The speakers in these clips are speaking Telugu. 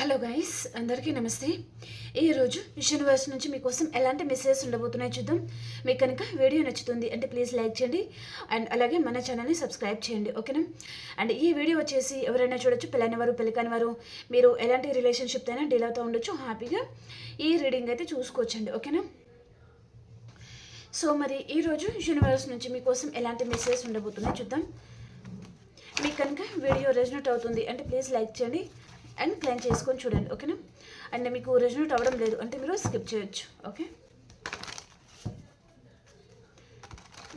హలో గైస్, అందరికీ నమస్తే. ఈరోజు యూనివర్స్ నుంచి మీకోసం ఎలాంటి మెసేజెస్ ఉండబోతున్నాయో చూద్దాం. మీకు కనుక వీడియో నచ్చుతుంది అంటే ప్లీజ్ లైక్ చేయండి అండ్ అలాగే మన ఛానల్ని సబ్స్క్రైబ్ చేయండి, ఓకేనా? అండ్ ఈ వీడియో వచ్చేసి ఎవరైనా చూడొచ్చు, పెళ్ళైన వారు పెళ్ళికాని వారు, మీరు ఎలాంటి రిలేషన్షిప్ అయినా డీల్ అవుతూ ఉండొచ్చు. హ్యాపీగా ఈ రీడింగ్ అయితే చూసుకోవచ్చండి, ఓకేనా? సో మరి ఈరోజు యూనివర్స్ నుంచి మీకోసం ఎలాంటి మెసేజెస్ ఉండబోతున్నాయో చూద్దాం. మీకు కనుక వీడియో రెజనేట్ అవుతుంది అంటే ప్లీజ్ లైక్ చేయండి అండ్ క్లైమ్ చేసుకొని చూడండి, ఓకేనా? అండ్ మీకు రెజనేట్ అవ్వడం లేదు అంటే మీరు స్కిప్ చేయొచ్చు, ఓకే?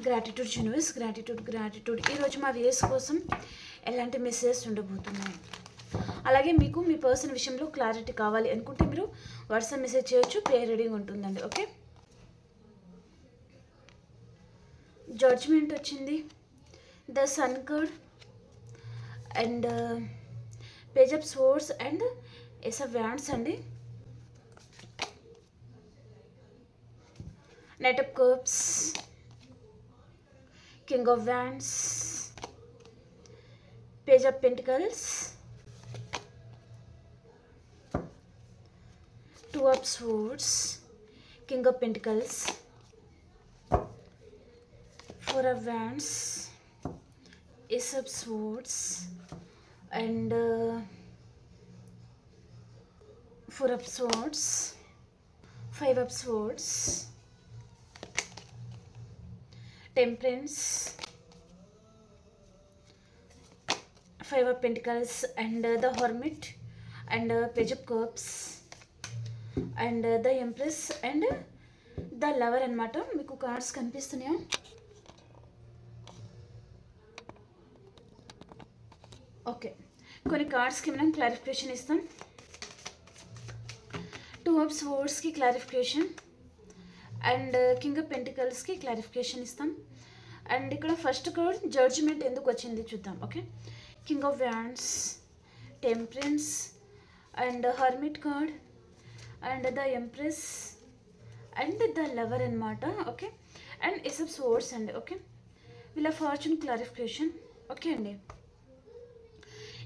Gratitude universe, gratitude. ఈరోజు మా వ్యూస్ కోసం ఎలాంటి మెసేజెస్ ఉండబోతున్నాయి, అలాగే మీకు మీ పర్సన్ విషయంలో క్లారిటీ కావాలి అనుకుంటే మీరు వాట్సాప్ మెసేజ్ చేయొచ్చు. ప్రేయర్ రీడింగ్ ఉంటుందండి, ఓకే? జడ్జ్మెంట్ వచ్చింది, the sun card and page of swords and ace of wands అండి, knight of cups, king of wands, page of pentacles, two of swords, king of pentacles, four of wands, ace of swords and four of swords, five of swords, temperance, five of pentacles and the hermit and page of cups and the empress and the lover అన్నమాట. మీకు కార్డ్స్ కనిపిస్తున్నాయా? ఓకే, కొన్ని కార్డ్స్కి మనం క్లారిఫికేషన్ ఇస్తాం. టూ ఆఫ్ స్వర్డ్స్కి క్లారిఫికేషన్ అండ్ కింగ్ ఆఫ్ పెంటికల్స్కి క్లారిఫికేషన్ ఇస్తాం. అండ్ ఇక్కడ ఫస్ట్ కార్డ్ జడ్జ్మెంట్ ఎందుకు వచ్చింది చూద్దాం, okay? King of wands, temperance and hermit card and the empress and the lover అన్నమాట, okay? And ace of swords అండి, ఓకే? వీళ్ళ ఫార్చ్యూన్ క్లారిఫికేషన్, ఓకే అండి.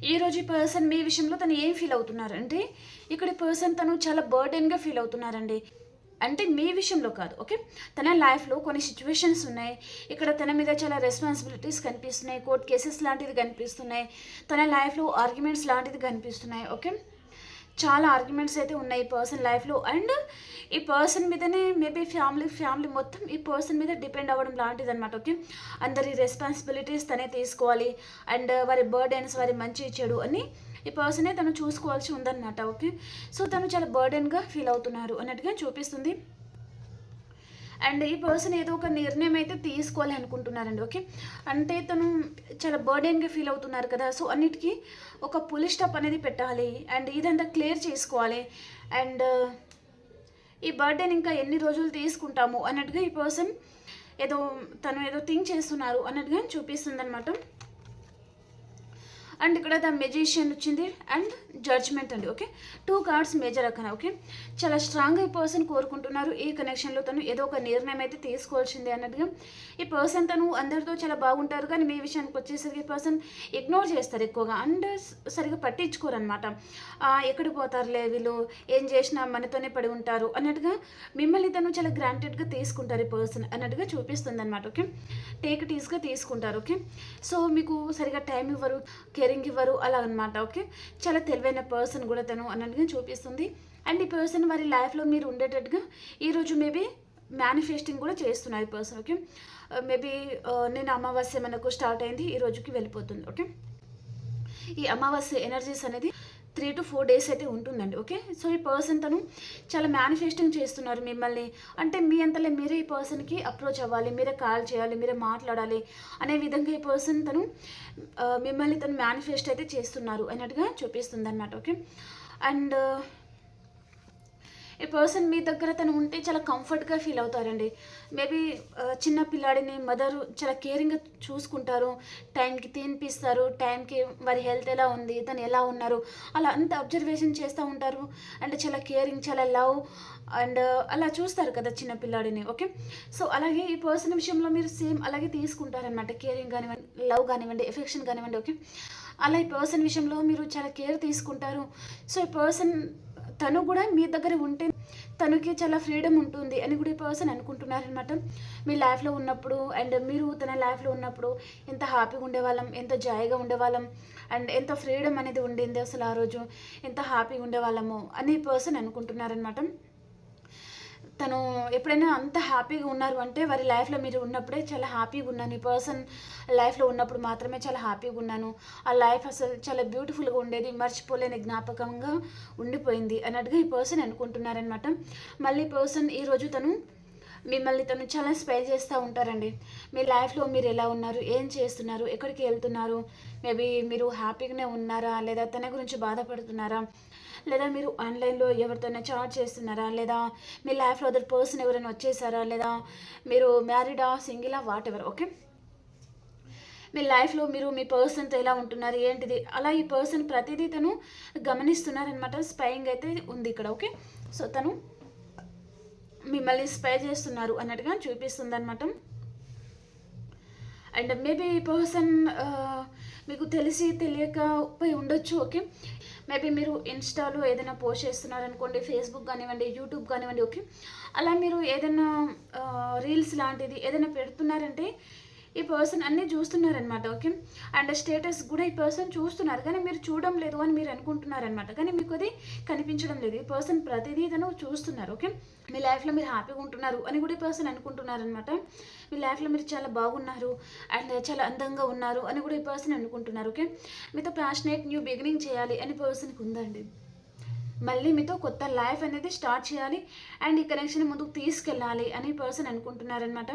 ఈరోజు ఈ పర్సన్ మీ విషయంలో తను ఏం ఫీల్ అవుతున్నారు అంటే, ఇక్కడ పర్సన్ తను చాలా బర్డెన్గా ఫీల్ అవుతున్నారండి. అంటే మీ విషయంలో కాదు, ఓకే? తన లైఫ్లో కొన్ని సిచ్యువేషన్స్ ఉన్నాయి, ఇక్కడ తన మీద చాలా రెస్పాన్సిబిలిటీస్ కనిపిస్తున్నాయి, కోర్ట్ కేసెస్ లాంటిది కనిపిస్తున్నాయి, తన లైఫ్లో ఆర్గ్యుమెంట్స్ లాంటిది కనిపిస్తున్నాయి, ఓకే? చాలా ఆర్గ్యుమెంట్స్ అయితే ఉన్నాయి ఈ పర్సన్ లైఫ్లో. అండ్ ఈ పర్సన్ మీదనే మేబీ ఫ్యామిలీ మొత్తం ఈ పర్సన్ మీద డిపెండ్ అవ్వడం లాంటిది అనమాట, ఓకే? అందరి రెస్పాన్సిబిలిటీస్ తనే తీసుకోవాలి అండ్ వారి బర్డెన్స్, వారి మంచి చెడు అని ఈ పర్సనే తను చూసుకోవాల్సి ఉందన్నమాట, ఓకే? సో తను చాలా బర్డెన్గా ఫీల్ అవుతున్నారు అన్నట్టుగా చూపిస్తుంది. అండ్ ఈ పర్సన్ ఏదో ఒక నిర్ణయం అయితే తీసుకోవాలి అనుకుంటున్నారండి, ఓకే? అంటే తను చాలా బర్డెన్గా ఫీల్ అవుతున్నారు కదా, సో అన్నిటికీ ఒక పులి స్టాప్ అనేది పెట్టాలి అండ్ ఇదంతా క్లియర్ చేసుకోవాలి. అండ్ ఈ బర్డెన్ ఇంకా ఎన్ని రోజులు తీసుకుంటాము అన్నట్టుగా ఈ పర్సన్ తను ఏదో థింక్ చేస్తున్నారు అన్నట్టుగా చూపిస్తుంది అనమాట. అండ్ ఇక్కడ ద మెజిషియన్ వచ్చింది అండ్ జడ్జ్మెంట్ అండి, ఓకే? టూ కార్డ్స్ మేజర్ అక్కడ, ఓకే? చాలా స్ట్రాంగ్గా ఈ పర్సన్ కోరుకుంటున్నారు ఈ కనెక్షన్లో తను ఏదో ఒక నిర్ణయం అయితే తీసుకోవాల్సిందే అన్నట్టుగా. ఈ పర్సన్ తను అందరితో చాలా బాగుంటారు కానీ మీ విషయానికి వచ్చేసరికి ఈ పర్సన్ ఇగ్నోర్ చేస్తారు ఎక్కువగా అండ్ సరిగా పట్టించుకోరు అనమాట. ఎక్కడికి పోతారులే వీళ్ళు, ఏం చేసినా మనతోనే పడి ఉంటారు అన్నట్టుగా మిమ్మల్ని తను చాలా గ్రాంటెడ్గా తీసుకుంటారు ఈ పర్సన్ అన్నట్టుగా చూపిస్తుంది అనమాట, ఓకే? టేక్ ఇట్ ఈజ్గా తీసుకుంటారు, ఓకే? సో మీకు సరిగా టైం ఇవ్వరు, కేరింగ్ ఇవ్వరు అలా అనమాట, ఓకే? చాలా తెలివైన పర్సన్ కూడా తను అన్నట్టుగా చూపిస్తుంది. అండ్ ఈ పర్సన్ వారి లైఫ్లో మీరు ఉండేటట్టుగా ఈరోజు మేబీ మేనిఫెస్టింగ్ కూడా చేస్తున్నారు ఈ పర్సన్, ఓకే? మేబీ నేను అమావాస్య మనకు స్టార్ట్ అయింది, ఈ రోజుకి వెళ్ళిపోతుంది, ఓకే? ఈ అమావాస్య ఎనర్జీస్ అనేది 3 to 4 days అయితే ఉంటుందండి, ఓకే? సో ఈ పర్సన్ తను చాలా మేనిఫెస్టింగ్ చేస్తున్నారు మిమ్మల్ని. అంటే మీ అంతలో మీరే ఈ పర్సన్కి అప్రోచ్ అవ్వాలి, మీరే కాల్ చేయాలి, మీరే మాట్లాడాలి అనే విధంగా ఈ పర్సన్ తను మిమ్మల్ని తను మేనిఫెస్ట్ అయితే చేస్తున్నారు అన్నట్టుగా చూపిస్తుంది అనమాట, ఓకే? అండ్ ఈ పర్సన్ మీ దగ్గర తను ఉంటే చాలా కంఫర్ట్గా ఫీల్ అవుతారండి. మేబీ చిన్న పిల్లాడిని మదర్ చాలా కేరింగ్గా చూసుకుంటారు, టైంకి తినిపిస్తారు, టైంకి వారి హెల్త్ ఎలా ఉంది, తను ఎలా ఉన్నారు అలా అంత అబ్జర్వేషన్ చేస్తూ ఉంటారు. అండ్ చాలా కేరింగ్, చాలా లవ్ అండ్ అలా చూస్తారు కదా చిన్న పిల్లాడిని, ఓకే? సో అలాగే ఈ పర్సన్ విషయంలో మీరు సేమ్ అలాగే తీసుకుంటారనమాట, కేరింగ్ కానివ్వండి, లవ్ కానివ్వండి, ఎఫెక్షన్ కానివ్వండి, ఓకే? అలా ఈ పర్సన్ విషయంలో మీరు చాలా కేర్ తీసుకుంటారు. సో ఈ పర్సన్ తను కూడా మీ దగ్గర ఉంటే తనకి చాలా ఫ్రీడమ్ ఉంటుంది అని కూడా ఈ పర్సన్ అనుకుంటున్నారనమాట. మీ లైఫ్లో ఉన్నప్పుడు అండ్ మీరు తన లైఫ్లో ఉన్నప్పుడు ఎంత హ్యాపీగా ఉండేవాళ్ళం, ఎంత జాయిగా ఉండేవాళ్ళం అండ్ ఎంత ఫ్రీడమ్ అనేది ఉండింది, అసలు ఆ రోజు ఎంత హ్యాపీగా ఉండేవాళ్ళము అని ఈ పర్సన్ అనుకుంటున్నారనమాట. తను ఎప్పుడైనా అంత హ్యాపీగా ఉన్నారు అంటే వారి లైఫ్లో మీరు ఉన్నప్పుడే చాలా హ్యాపీగా ఉన్నాను, ఈ పర్సన్ లైఫ్లో ఉన్నప్పుడు మాత్రమే చాలా హ్యాపీగా ఉన్నాను, ఆ లైఫ్ అసలు చాలా బ్యూటిఫుల్గా ఉండేది, మర్చిపోలేని జ్ఞాపకంగా ఉండిపోయింది అన్నట్టుగా ఈ పర్సన్ అనుకుంటున్నారనమాట. మళ్ళీ పర్సన్ ఈరోజు మిమ్మల్ని తను చాలా స్పై చేస్తూ ఉంటారండి. మీ లైఫ్లో మీరు ఎలా ఉన్నారు, ఏం చేస్తున్నారు, ఎక్కడికి వెళ్తున్నారు, మేబీ మీరు హ్యాపీగానే ఉన్నారా లేదా తన గురించి బాధపడుతున్నారా, లేదా మీరు ఆన్లైన్లో ఎవరితోనే చాట్ చేస్తున్నారా, లేదా మీ లైఫ్లో అదర్ పర్సన్ ఎవరైనా వచ్చేసారా, లేదా మీరు మ్యారీడా సింగిలా వాట్ ఎవర్. ఓకే, మీ లైఫ్లో మీరు మీ పర్సన్తో ఎలా ఉంటున్నారు ఏంటిది అలా ఈ పర్సన్ ప్రతిదీ తను గమనిస్తున్నారనమాట. స్పైయింగ్ అయితే ఉంది ఇక్కడ. ఓకే, సో తను మిమ్మల్ని స్పై చేస్తున్నారు అన్నట్టుగా చూపిస్తుంది అనమాట. అండ్ మేబీ ఈ పర్సన్ మీకు తెలిసి తెలియక పోయి ఉండొచ్చు. ఓకే, మేబీ మీరు ఇన్స్టాలో ఏదైనా పోస్ట్ చేస్తున్నారనుకోండి, ఫేస్బుక్ కానివ్వండి, యూట్యూబ్ కానివ్వండి. ఓకే, అలా మీరు ఏదైనా రీల్స్ లాంటిది ఏదైనా పెడుతున్నారంటే ఈ పర్సన్ అన్నీ చూస్తున్నారనమాట. ఓకే, అండ్ స్టేటస్ కూడా ఈ పర్సన్ చూస్తున్నారు కానీ మీరు చూడడం లేదు అని మీరు అనుకుంటున్నారనమాట, కానీ మీకు అది కనిపించడం లేదు. ఈ పర్సన్ ప్రతిదీ తను చూస్తున్నారు. ఓకే, మీ లైఫ్లో మీరు హ్యాపీగా ఉంటున్నారు అని కూడా ఈ పర్సన్ అనుకుంటున్నారనమాట. మీ లైఫ్లో మీరు చాలా బాగున్నారు అండ్ చాలా అందంగా ఉన్నారు అని కూడా ఈ పర్సన్ అనుకుంటున్నారు. ఓకే, మీతో ప్యాషనేట్ న్యూ బిగినింగ్ చేయాలి అని పర్సన్కి ఉందండి. మళ్ళీ మీతో కొత్త లైఫ్ అనేది స్టార్ట్ చేయాలి అండ్ ఈ కనెక్షన్ ముందుకు తీసుకెళ్ళాలి అని పర్సన్ అనుకుంటున్నారనమాట.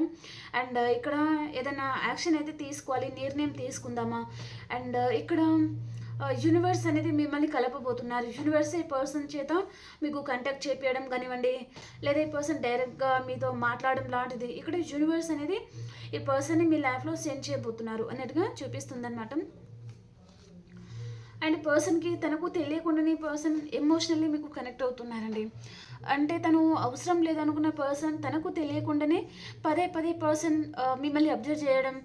అండ్ ఇక్కడ ఏదైనా యాక్షన్ అయితే తీసుకోవాలి, నిర్ణయం తీసుకుందామా. అండ్ ఇక్కడ యూనివర్స్ అనేది మిమ్మల్ని కలపబోతున్నారు. యూనివర్స్ ఈ పర్సన్ చేత మీకు కాంటాక్ట్ చేపించడం కానివ్వండి, లేదా ఈ పర్సన్ డైరెక్ట్గా మీతో మాట్లాడడం లాంటిది ఇక్కడ యూనివర్స్ అనేది ఈ పర్సన్ని మీ లైఫ్లో సెండ్ చేయబోతున్నారు అన్నట్టుగా చూపిస్తుంది అనమాట. అండ్ పర్సన్కి తనకు తెలియకుండానే పర్సన్ ఎమోషనల్లీ మీకు కనెక్ట్ అవుతున్నారండి. అంటే తను అవసరం లేదనుకున్న పర్సన్ తనకు తెలియకుండానే పదే పదే పర్సన్ మిమ్మల్ని అబ్జర్వ్ చేయడం,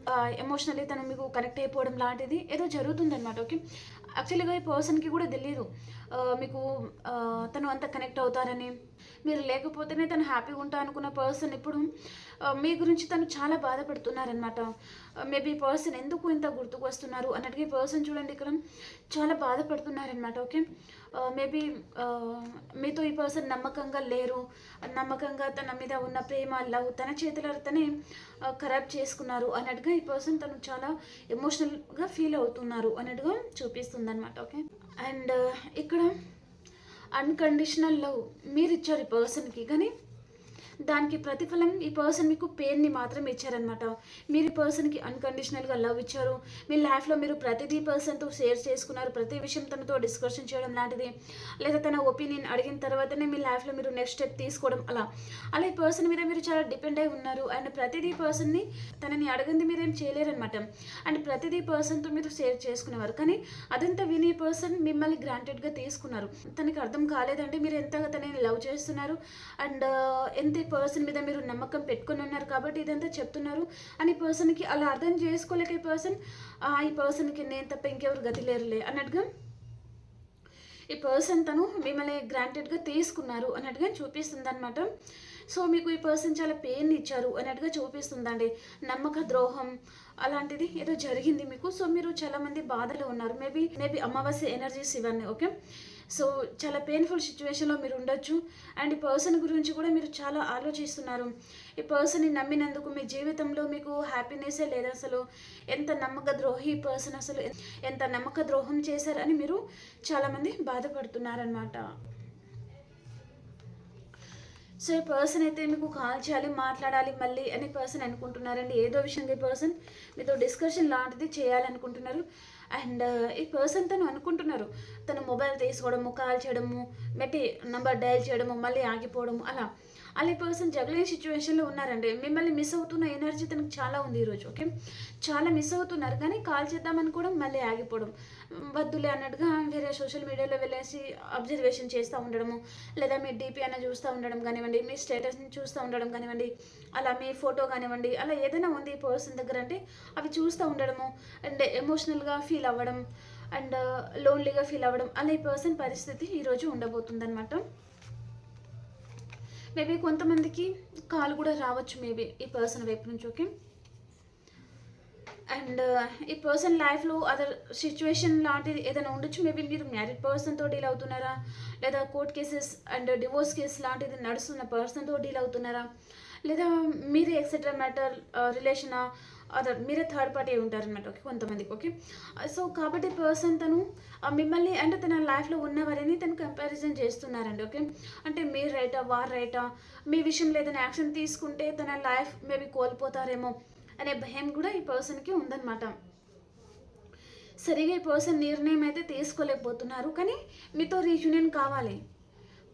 ఎమోషనల్లీ తను మీకు కనెక్ట్ అయిపోవడం లాంటిది ఏదో జరుగుతుందన్నమాట. ఓకే, యాక్చువల్గా ఈ పర్సన్కి కూడా తెలియదు మీకు తను అంత కనెక్ట్ అవుతారని. మీరు లేకపోతేనే తను హ్యాపీగా ఉంటా అనుకున్న పర్సన్ ఇప్పుడు మీ గురించి తను చాలా బాధపడుతున్నారనమాట. మేబీ పర్సన్ ఎందుకు ఇంత గుర్తుకు వస్తున్నారు అన్నట్టుగా ఈ పర్సన్ చూడండి ఇక్కడ చాలా బాధపడుతున్నారనమాట. ఓకే, మేబీ మీతో ఈ పర్సన్ నమ్మకంగా లేరు, నమ్మకంగా తన మీద ఉన్న ప్రేమ లవ్ తన చేతులతోనే ఖరాబ్ చేసుకున్నారు అన్నట్టుగా ఈ పర్సన్ తను చాలా ఎమోషనల్గా ఫీల్ అవుతున్నారు అన్నట్టుగా చూపిస్తుంది అనమాట. ఓకే, అండ్ ఇక్కడ అన్కండిషనల్ లవ్ మీరు ఇచ్చారు ఈ పర్సన్కి, కానీ దానికి ప్రతిఫలం ఈ పర్సన్ మీకు పెయిన్ని మాత్రం ఇచ్చారనమాట. మీరు ఈ పర్సన్కి అన్కండిషనల్గా లవ్ ఇచ్చారు. మీ లైఫ్లో మీరు ప్రతిదీ పర్సన్తో షేర్ చేసుకున్నారు, ప్రతి విషయం తనతో డిస్కషన్ చేయడం లాంటిది, లేదా తన ఒపీనియన్ అడిగిన తర్వాతనే మీ లైఫ్లో మీరు నెక్స్ట్ స్టెప్ తీసుకోవడం, అలా ఈ పర్సన్ మీద మీరు చాలా డిపెండ్ అయి ఉన్నారు. అండ్ ప్రతిదీ పర్సన్ని తనని అడిగింది మీరు ఏం చేయలేరనమాట. అండ్ ప్రతిదీ పర్సన్తో మీరు షేర్ చేసుకునేవారు, కానీ అదంతా విని పర్సన్ మిమ్మల్ని గ్రాంటెడ్గా తీసుకున్నారు. తనకి అర్థం కాలేదంటే మీరు ఎంతగా తనని లవ్ చేస్తున్నారు అండ్ ఎంత పర్సన్ మీద మీరు నమ్మకం పెట్టుకుని ఉన్నారు కాబట్టి ఇదంతా చెప్తున్నారు అని పర్సన్కి అలా అర్థం చేసుకోలేక ఈ పర్సన్కి నేను తప్ప ఇంకెవరు గతి లేరులే అన్నట్టుగా ఈ పర్సన్ తను మిమ్మల్ని గ్రాంటెడ్గా తీసుకున్నారు అన్నట్టుగా చూపిస్తుంది అనమాట. సో మీకు ఈ పర్సన్ చాలా పెయిన్ ఇచ్చారు అన్నట్టుగా చూపిస్తుందండి. నమ్మక ద్రోహం అలాంటిది ఏదో జరిగింది మీకు. సో మీరు చాలామంది బాధలో ఉన్నారు. మేబీ అమావాస్య ఎనర్జీస్ ఇవన్నీ. ఓకే, సో చాలా పెయిన్ఫుల్ సిచ్యువేషన్లో మీరు ఉండొచ్చు. అండ్ ఈ పర్సన్ గురించి కూడా మీరు చాలా ఆలోచిస్తున్నారు. ఈ పర్సన్ని నమ్మినందుకు మీ జీవితంలో మీకు హ్యాపీనెస్సే లేదు. అసలు ఎంత నమ్మక ద్రోహి ఈ పర్సన్, అసలు ఎంత నమ్మక ద్రోహం చేశారని మీరు చాలామంది బాధపడుతున్నారనమాట. సో ఈ పర్సన్ అయితే మీకు కాల్ చేయాలి, మాట్లాడాలి మళ్ళీ అని పర్సన్ అనుకుంటున్నారండి. ఏదో విషయంగా ఈ పర్సన్ మీతో డిస్కషన్ లాంటిది చేయాలనుకుంటున్నారు. అండ్ ఈ పర్సన్ తను అనుకుంటున్నారు తను మొబైల్ తీసుకోవడము, కాల్ చేయడము, మేబీ నంబర్ డయల్ చేయడము, మళ్ళీ ఆగిపోవడము, అలా ఈ పర్సన్ జగలింగ్ సిచ్యువేషన్లో ఉన్నారండి. మిమ్మల్ని మిస్ అవుతున్న ఎనర్జీ తనకు చాలా ఉంది ఈరోజు. ఓకే, చాలా మిస్ అవుతున్నారు, కానీ కాల్ చేద్దామని కూడా మళ్ళీ ఆగిపోవడం, వద్దులే అన్నట్టుగా వేరే సోషల్ మీడియాలో వెళ్ళేసి అబ్జర్వేషన్ చేస్తూ ఉండడము, లేదా మీ డీపీ అన్న చూస్తూ ఉండడం కానివ్వండి, మీ స్టేటస్ని చూస్తూ ఉండడం కానివ్వండి, అలా మీ ఫోటో కానివ్వండి, అలా ఏదైనా ఉంది ఈ పర్సన్ దగ్గర అంటే అవి చూస్తూ ఉండడము అండ్ ఎమోషనల్గా ఫీల్ అవ్వడం, అండ్ లోన్లీగా ఫీల్ అవ్వడం అలా ఈ పర్సన్ పరిస్థితి ఈరోజు ఉండబోతుందన్నమాట. మేబీ కొంతమందికి కాల్ కూడా రావచ్చు మేబీ ఈ పర్సన్ వైపు నుంచి. ఓకే, అండ్ ఈ పర్సన్ లైఫ్లో అదర్ సిచ్యువేషన్ లాంటిది ఏదైనా ఉండొచ్చు. మేబీ మీరు మ్యారీడ్ పర్సన్తో డీల్ అవుతున్నారా, లేదా court cases and divorce case లాంటిది నడుస్తున్న పర్సన్తో డీల్ అవుతున్నారా, లేదా మీరే ఎక్సెట్రా మ్యాటర్ రిలేషనా, అదర్ మీరే థర్డ్ పార్టీ ఉంటారనమాట. ఓకే, కొంతమందికి. ఓకే, సో కాబట్టి పర్సన్ తను మిమ్మల్ని అంటే తన లైఫ్లో ఉన్నవారని తను కంపారిజన్ చేస్తున్నారండి. ఓకే, అంటే మీరు రైటా వారు రైటా, మీ విషయంలో ఏదైనా యాక్షన్ తీసుకుంటే తన లైఫ్ మేబీ కోల్పోతారేమో అనే భయం కూడా ఈ పర్సన్కి ఉందన్నమాట. సరిగా ఈ పర్సన్ నిర్ణయం అయితే తీసుకోలేకపోతున్నారు, కానీ మీతో రీయూనియన్ కావాలి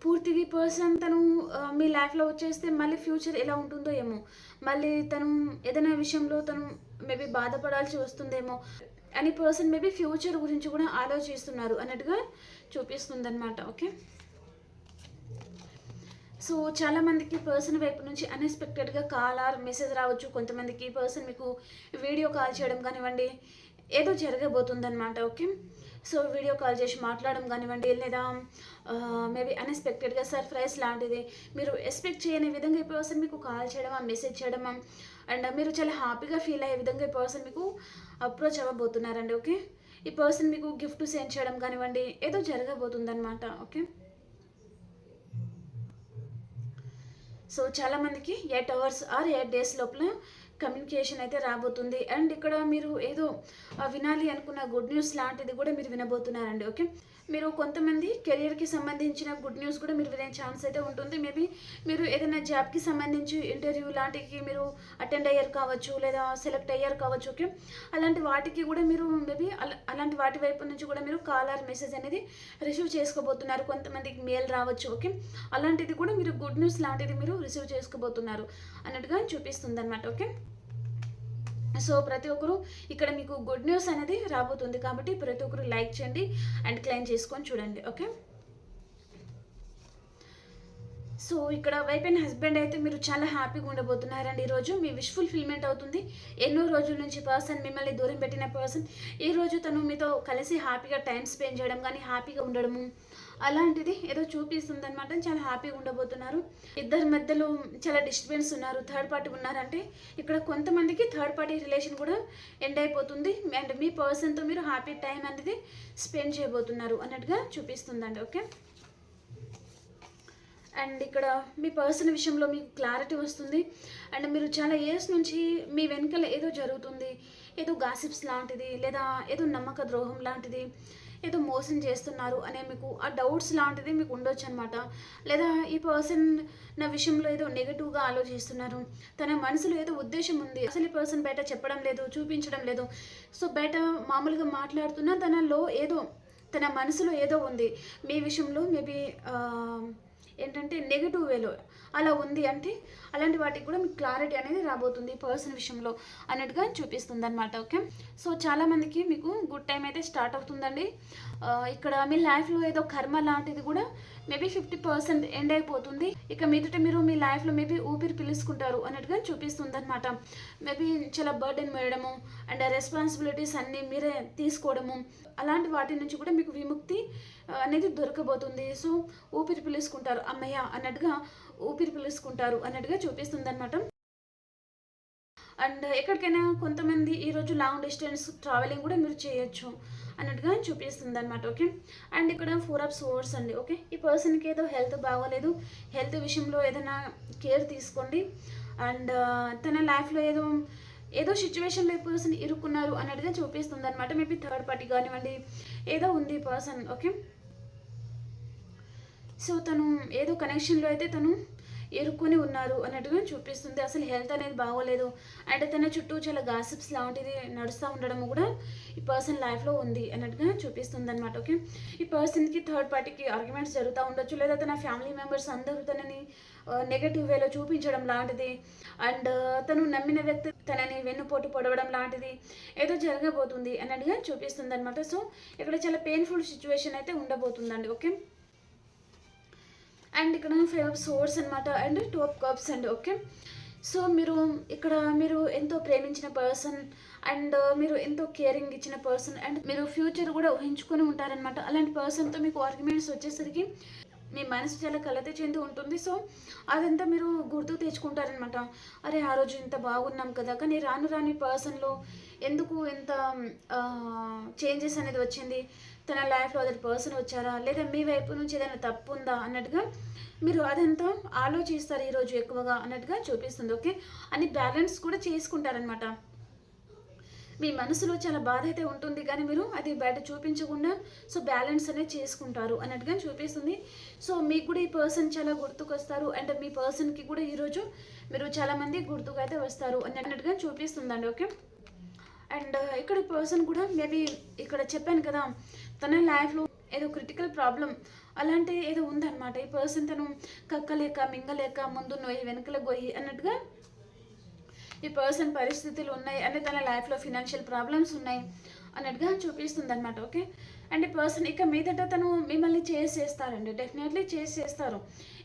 పూర్తిగా. ఈ పర్సన్ తను మీ లైఫ్లో వచ్చేస్తే మళ్ళీ ఫ్యూచర్ ఎలా ఉంటుందో ఏమో, మళ్ళీ తను ఏదైనా విషయంలో తను మేబీ బాధపడాల్సి వస్తుందేమో అని పర్సన్ మేబీ ఫ్యూచర్ గురించి కూడా ఆలోచిస్తున్నారు అన్నట్టుగా చూపిస్తుంది అనమాట. ఓకే, సో చాలామందికి పర్సన్ వైపు నుంచి అన్ఎక్స్పెక్టెడ్గా కాల్ ఆర్ మెసేజ్ రావచ్చు. కొంతమందికి పర్సన్ మీకు వీడియో కాల్ చేయడం కానివ్వండి, ఏదో జరగబోతుందన్నమాట. ఓకే, సో వీడియో కాల్ చేసి మాట్లాడడం కానివ్వండి, లేదా మేబీ అన్ఎక్స్పెక్టెడ్గా సర్ప్రైజ్ లాంటిది మీరు ఎక్స్పెక్ట్ చేయని విధంగా ఈ పర్సన్ మీకు కాల్ చేయడమా, మెసేజ్ చేయడమా, అండ్ మీరు చాలా హ్యాపీగా ఫీల్ అయ్యే విధంగా ఈ పర్సన్ మీకు అప్రోచ్ అవ్వబోతున్నారండి. ఓకే, ఈ పర్సన్ మీకు గిఫ్ట్ సెండ్ చేయడం కానివ్వండి, ఏదో జరగబోతుందన్నమాట. ఓకే, సో చాలామందికి 8 hours ఆర్ 8 days లోపల కమ్యూనికేషన్ అయితే రాబోతుంది. అండ్ ఇక్కడ మీరు ఏదో వినాలి అనుకున్న గుడ్ న్యూస్ లాంటిది కూడా మీరు వినబోతున్నారండి. ఓకే, మీరు కొంతమంది కెరియర్కి సంబంధించిన గుడ్ న్యూస్ కూడా మీరు వినే ఛాన్స్ అయితే ఉంటుంది. మేబీ మీరు ఏదైనా జాబ్కి సంబంధించి ఇంటర్వ్యూ లాంటికి మీరు అటెండ్ అయ్యారు కావచ్చు, లేదా సెలెక్ట్ అయ్యారు కావచ్చు. ఓకే, అలాంటి వాటికి కూడా మీరు మేబీ అలాంటి వాటి వైపు నుంచి కూడా మీరు కాల్ ఆర్ మెసేజ్ అనేది రిసీవ్ చేసుకోబోతున్నారు. కొంతమందికి మెయిల్ రావచ్చు. ఓకే, అలాంటిది కూడా మీరు గుడ్ న్యూస్ లాంటిది మీరు రిసీవ్ చేసుకోబోతున్నారు అన్నట్టుగా చూపిస్తుంది అనమాట. ఓకే, సో ప్రతి ఒక్కరు ఇక్కడ మీకు గుడ్ న్యూస్ అనేది రాబోతుంది, కాబట్టి ప్రతి ఒక్కరు లైక్ చేయండి అండ్ క్లైమ్ చేసుకొని చూడండి. ఓకే, సో ఇక్కడ వైఫ్ అండ్ హస్బెండ్ అయితే మీరు చాలా హ్యాపీగా ఉండబోతున్నారండి. ఈరోజు మీ విష్ ఫుల్ఫిల్మెంట్ అవుతుంది. ఎన్నో రోజుల నుంచి పర్సన్ మిమ్మల్ని దూరం పెట్టిన పర్సన్ ఈరోజు తను మీతో కలిసి హ్యాపీగా టైం స్పెండ్ చేయడం కానీ, హ్యాపీగా ఉండడము అలాంటిది ఏదో చూపిస్తుంది అనమాట. చాలా హ్యాపీగా ఉండబోతున్నారు. ఇద్దరి మధ్యలో చాలా డిస్టర్బెన్స్ ఉన్నారు, థర్డ్ పార్టీ ఉన్నారంటే ఇక్కడ కొంతమందికి థర్డ్ పార్టీ రిలేషన్ కూడా ఎండ్ అయిపోతుంది. అండ్ మీ పర్సన్తో మీరు హ్యాపీ టైం అనేది స్పెండ్ చేయబోతున్నారు అన్నట్టుగా చూపిస్తుందండి. ఓకే, అండ్ ఇక్కడ మీ పర్సన్ విషయంలో మీకు క్లారిటీ వస్తుంది. అండ్ మీరు చాలా ఇయర్స్ నుంచి మీ వెనుకల ఏదో జరుగుతుంది, ఏదో గాసిప్స్ లాంటిది, లేదా ఏదో నమ్మక ద్రోహం లాంటిది, ఏదో మోసం చేస్తున్నారు అనే మీకు ఆ డౌట్స్ లాంటిది మీకు ఉండొచ్చు అనమాట. లేదా ఈ పర్సన్ నా విషయంలో ఏదో నెగిటివ్గా ఆలోచిస్తున్నారు, తన మనసులో ఏదో ఉద్దేశం ఉంది, అసలు ఈ పర్సన్ బయట చెప్పడం లేదు, చూపించడం లేదు. సో బయట మామూలుగా మాట్లాడుతున్నా తనలో ఏదో, తన మనసులో ఏదో ఉంది మీ విషయంలో. మేబీ ఏంటంటే నెగిటివ్ వేలో అలా ఉంది అంటే అలాంటి వాటికి కూడా మీకు క్లారిటీ అనేది రాబోతుంది పర్సన్ విషయంలో అన్నట్టుగా చూపిస్తుంది అనమాట. ఓకే, సో చాలామందికి మీకు గుడ్ టైం అయితే స్టార్ట్ అవుతుందండి. ఇక్కడ మీ లైఫ్లో ఏదో కర్మ లాంటిది కూడా మేబీ 50% ఎండ్ అయిపోతుంది. ఇక మీదట మీరు మీ లైఫ్లో మేబీ ఊపిరి పిలుచుకుంటారు అన్నట్టుగా చూపిస్తుంది అనమాట. మేబీ చాలా బర్డెన్ వేయడము అండ్ రెస్పాన్సిబిలిటీస్ అన్నీ మీరే తీసుకోవడము, అలాంటి వాటి నుంచి కూడా మీకు విముక్తి అనేది దొరకబోతుంది. సో ఊపిరి పిలుచుకుంటారు, అమ్మయ్య అన్నట్టుగా ఊపిరి పిలుచుకుంటారు అన్నట్టుగా చూపిస్తుంది అనమాట. అండ్ ఎక్కడికైనా కొంతమంది ఈరోజు లాంగ్ డిస్టెన్స్ ట్రావెలింగ్ కూడా మీరు చేయొచ్చు అన్నట్టుగా చూపిస్తుంది అనమాట. ఓకే, అండ్ ఇక్కడ 4 of Swords అండి. ఓకే, ఈ పర్సన్కి ఏదో హెల్త్ బాగోలేదు, హెల్త్ విషయంలో ఏదైనా కేర్ తీసుకోండి. అండ్ తన లైఫ్లో ఏదో సిచ్యువేషన్లో ఈ పర్సన్ ఇరుక్కున్నారు అన్నట్టుగా చూపిస్తుంది అనమాట. మేబీ థర్డ్ పార్టీ కానివ్వండి, ఏదో ఉంది పర్సన్. ఓకే, సో తను ఏదో కనెక్షన్లో అయితే తను ఇరుక్కుని ఉన్నారు అన్నట్టుగా చూపిస్తుంది. అసలు హెల్త్ అనేది బాగోలేదు అండ్ తన చుట్టూ చాలా గాసిప్స్ లాంటిది నడుస్తూ ఉండడం కూడా ఈ పర్సన్ లైఫ్లో ఉంది అన్నట్టుగా చూపిస్తుంది అనమాట. ఓకే, ఈ పర్సన్కి థర్డ్ పార్టీకి ఆర్గ్యుమెంట్స్ జరుగుతూ ఉండొచ్చు, లేదా తన ఫ్యామిలీ మెంబర్స్ అందరూ తనని నెగటివ్ వేలో చూపించడం లాంటిది, అండ్ తను నమ్మిన వ్యక్తి తనని వెన్నుపోటు పొడవడం లాంటిది ఏదో జరగబోతుంది అన్నట్టుగా చూపిస్తుంది అనమాట. సో ఇక్కడ చాలా పెయిన్ఫుల్ సిచ్యువేషన్ అయితే ఉండబోతుందండి. ఓకే, అండ్ ఇక్కడ 5 of Swords అనమాట అండ్ 2 of Cups అండి. ఓకే, సో మీరు ఎంతో ప్రేమించిన పర్సన్ అండ్ మీరు ఎంతో కేరింగ్ ఇచ్చిన పర్సన్ అండ్ మీరు ఫ్యూచర్ కూడా ఊహించుకొని ఉంటారనమాట. అలాంటి పర్సన్తో మీకు ఆర్గ్యుమెంట్స్ వచ్చేసరికి మీ మనసు చాలా కలత చెంది ఉంటుంది. సో అదంతా మీరు గుర్తు తెచ్చుకుంటారనమాట. అరే ఆ రోజు ఇంత బాగున్నాం కదా, కానీ రాను రాని పర్సన్లో ఎందుకు ఇంత చేంజెస్ అనేది వచ్చింది, తన లైఫ్లో అదే పర్సన్ వచ్చారా, లేదా మీ వైపు నుంచి ఏదైనా తప్పు ఉందా అన్నట్టుగా మీరు అదంతా ఆలోచిస్తారు ఈరోజు ఎక్కువగా అన్నట్టుగా చూపిస్తుంది. ఓకే, అని బ్యాలెన్స్ కూడా చేసుకుంటారనమాట. మీ మనసులో చాలా బాధ అయితే ఉంటుంది, కానీ మీరు అది బయట చూపించకుండా సో బ్యాలెన్స్ అనేది చేసుకుంటారు అన్నట్టుగా చూపిస్తుంది. సో మీకు కూడా ఈ పర్సన్ చాలా గుర్తుకొస్తారు అండ్ మీ పర్సన్కి కూడా ఈరోజు మీరు చాలామంది గుర్తుకు అయితే వస్తారు అన్నట్టుగా చూపిస్తుందండి. ఓకే, అండ్ ఇక్కడ పర్సన్ కూడా మేబీ ఇక్కడ చెప్పాను కదా, తన లైఫ్లో ఏదో క్రిటికల్ ప్రాబ్లం అలాంటి ఏదో ఉందన్నమాట. ఈ పర్సన్ తను కక్కలేక మింగలేక ముందు నొయ్యి వెనకల గొయ్యి అన్నట్టుగా ఈ పర్సన్ పరిస్థితులు ఉన్నాయి అంటే తన లైఫ్లో ఫినాన్షియల్ ప్రాబ్లమ్స్ ఉన్నాయి అన్నట్టుగా చూపిస్తుంది అనమాట. ఓకే, అండ్ ఈ పర్సన్ ఇక మీదట తను మిమ్మల్ని చేస్తారండి, డెఫినెట్లీ చేస్తారు.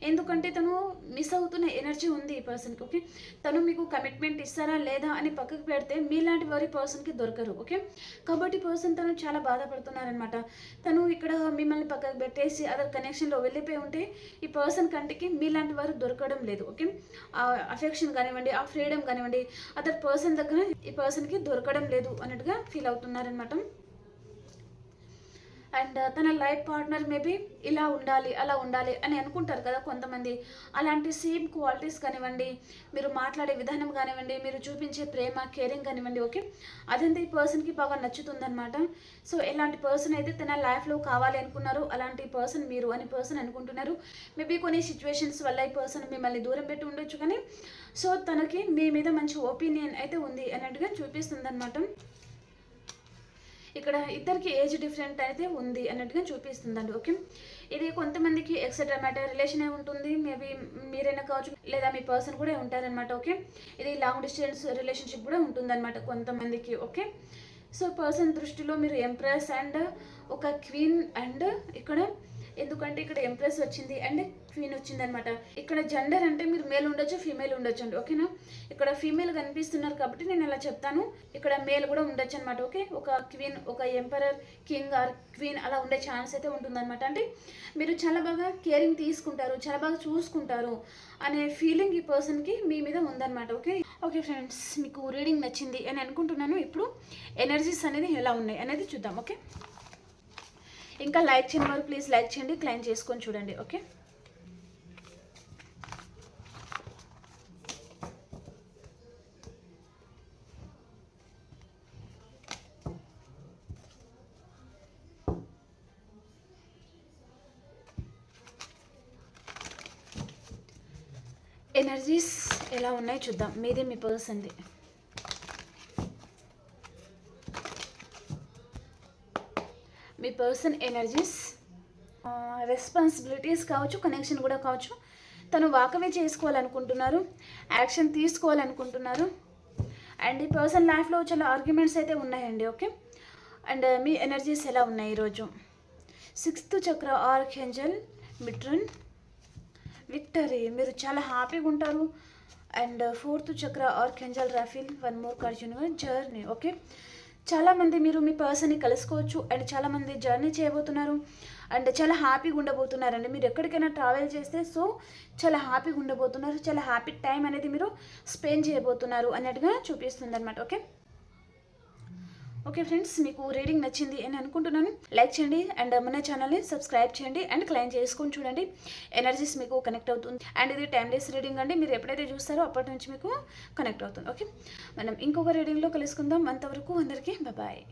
ఎందుకంటే తను మిస్ అవుతున్న ఎనర్జీ ఉంది ఈ పర్సన్కి. ఓకే, తను మీకు కమిట్మెంట్ ఇస్తారా లేదా అని పక్కకు పెడితే మీలాంటి వారి పర్సన్కి దొరకరు. ఓకే, కాబట్టి పర్సన్ తను చాలా బాధపడుతున్నారనమాట. తను ఇక్కడ మిమ్మల్ని పక్కకు పెట్టేసి అదర్ కనెక్షన్లో వెళ్ళిపోయి ఉంటే ఈ పర్సన్ కంటికి మీలాంటి వారు దొరకడం లేదు. ఓకే, ఆ అఫెక్షన్ కానివ్వండి, ఆ ఫ్రీడమ్ కానివ్వండి అదర్ పర్సన్ దగ్గర ఈ పర్సన్కి దొరకడం లేదు అన్నట్టుగా ఫీల్ అవుతున్నారనమాట. అండ్ తన లైఫ్ పార్ట్నర్ మేబీ ఇలా ఉండాలి అలా ఉండాలి అని అనుకుంటారు కదా కొంతమంది. అలాంటి సేమ్ క్వాలిటీస్ కానివ్వండి, మీరు మాట్లాడే విధానం కానివ్వండి, మీరు చూపించే ప్రేమ కేరింగ్ కానివ్వండి, ఓకే, అదంతా ఈ పర్సన్కి బాగా నచ్చుతుందనమాట. సో ఎలాంటి పర్సన్ అయితే తన లైఫ్లో కావాలి అనుకున్నారో అలాంటి పర్సన్ మీరు అని పర్సన్ అనుకుంటున్నారు. మేబీ కొన్ని సిచ్యువేషన్స్ వల్ల ఈ పర్సన్ మిమ్మల్ని దూరం పెట్టి ఉండొచ్చు, కానీ సో తనకి మీ మీద మంచి ఒపీనియన్ అయితే ఉంది అన్నట్టుగా చూపిస్తుంది అనమాట. ఇక్కడ ఇద్దరికి ఏజ్ డిఫరెంట్ అయితే ఉంది అన్నట్టుగా చూపిస్తుందండి. ఓకే, ఇది కొంతమందికి ఎక్సెట్రా మ్యాటర్ రిలేషన్ అయి ఉంటుంది, మేబీ మీరైనా కావచ్చు లేదా మీ పర్సన్ కూడా ఉంటారనమాట. ఓకే, ఇది లాంగ్ డిస్టెన్స్ రిలేషన్షిప్ కూడా ఉంటుందన్నమాట కొంతమందికి. ఓకే, సో పర్సన్ దృష్టిలో మీరు ఎంప్రెస్ అండ్ ఒక క్వీన్ అండ్ ఇక్కడ ఎందుకంటే ఇక్కడ ఎంప్రెస్ వచ్చింది అండ్ క్వీన్ వచ్చింది అనమాట. ఇక్కడ జెండర్ అంటే మీరు మేల్ ఉండొచ్చు ఫీమేల్ ఉండొచ్చు అండి. ఓకేనా, ఇక్కడ ఫీమేల్ కనిపిస్తున్నారు కాబట్టి నేను అలా చెప్తాను, ఇక్కడ మేల్ కూడా ఉండొచ్చు అనమాట. ఓకే, ఒక క్వీన్, ఒక ఎంపరర్, కింగ్ ఆర్ క్వీన్ అలా ఉండే ఛాన్స్ అయితే ఉంటుందన్నమాట. అంటే మీరు చాలా బాగా కేరింగ్ తీసుకుంటారు, చాలా బాగా చూసుకుంటారు అనే ఫీలింగ్ ఈ పర్సన్కి మీ మీద ఉందన్నమాట. ఓకే ఓకే ఫ్రెండ్స్, మీకు రీడింగ్ నచ్చింది అని అనుకుంటున్నాను. ఇప్పుడు ఎనర్జీస్ అనేది ఎలా ఉన్నాయి అనేది చూద్దాం. ఓకే, ఇంకా లైక్ చేయని వారు ప్లీజ్ లైక్ చేయండి, క్లైమ్ చేసుకొని చూడండి. ఓకే, ఎనర్జీస్ ఎలా ఉన్నాయి చూద్దాం. మీది మీ పర్సన్ది. మీ పర్సన్ ఎనర్జీస్ రెస్పాన్సిబిలిటీస్ కావచ్చు, కనెక్షన్ కూడా కావచ్చు. తను వాకవే చేసుకోవాలనుకుంటున్నారు, యాక్షన్ తీసుకోవాలనుకుంటున్నారు. అండ్ ఈ పర్సన్ లైఫ్లో చాలా ఆర్గ్యుమెంట్స్ అయితే ఉన్నాయండి. ఓకే, అండ్ మీ ఎనర్జీస్ ఎలా ఉన్నాయి ఈరోజు? 6th చక్ర ఆర్కేంజల్ మిట్రన్ విక్టరీ, మీరు చాలా హ్యాపీగా ఉంటారు. అండ్ 4th చక్ర archangel raffle, 1 more card universe journey. Okay, చాలామంది మీరు మీ పర్సన్ని కలుసుకోవచ్చు అండ్ చాలామంది జర్నీ చేయబోతున్నారు అండ్ చాలా హ్యాపీగా ఉండబోతున్నారండి. మీరు ఎక్కడికైనా ట్రావెల్ చేస్తే సో చాలా హ్యాపీగా ఉండబోతున్నారు, చాలా హ్యాపీ టైం అనేది మీరు స్పెండ్ చేయబోతున్నారు అన్నట్టుగా చూపిస్తుంది అనమాట. ఓకే ఓకే ఫ్రెండ్స్, మీకు రీడింగ్ నచ్చింది అని అనుకుంటున్నాను. లైక్ చేయండి అండ్ మన ఛానల్ని సబ్స్క్రైబ్ చేయండి అండ్ క్లైమ్ చేసుకొని చూడండి. ఎనర్జీస్ మీకు కనెక్ట్ అవుతుంది అండ్ ఇది టైమ్లెస్ రీడింగ్ అండి. మీరు ఎప్పుడైతే చూస్తారో అప్పటి నుంచి మీకు కనెక్ట్ అవుతుంది. ఓకే, మనం ఇంకొక రీడింగ్లో కలుసుకుందాం. అంతవరకు అందరికీ బాయ్.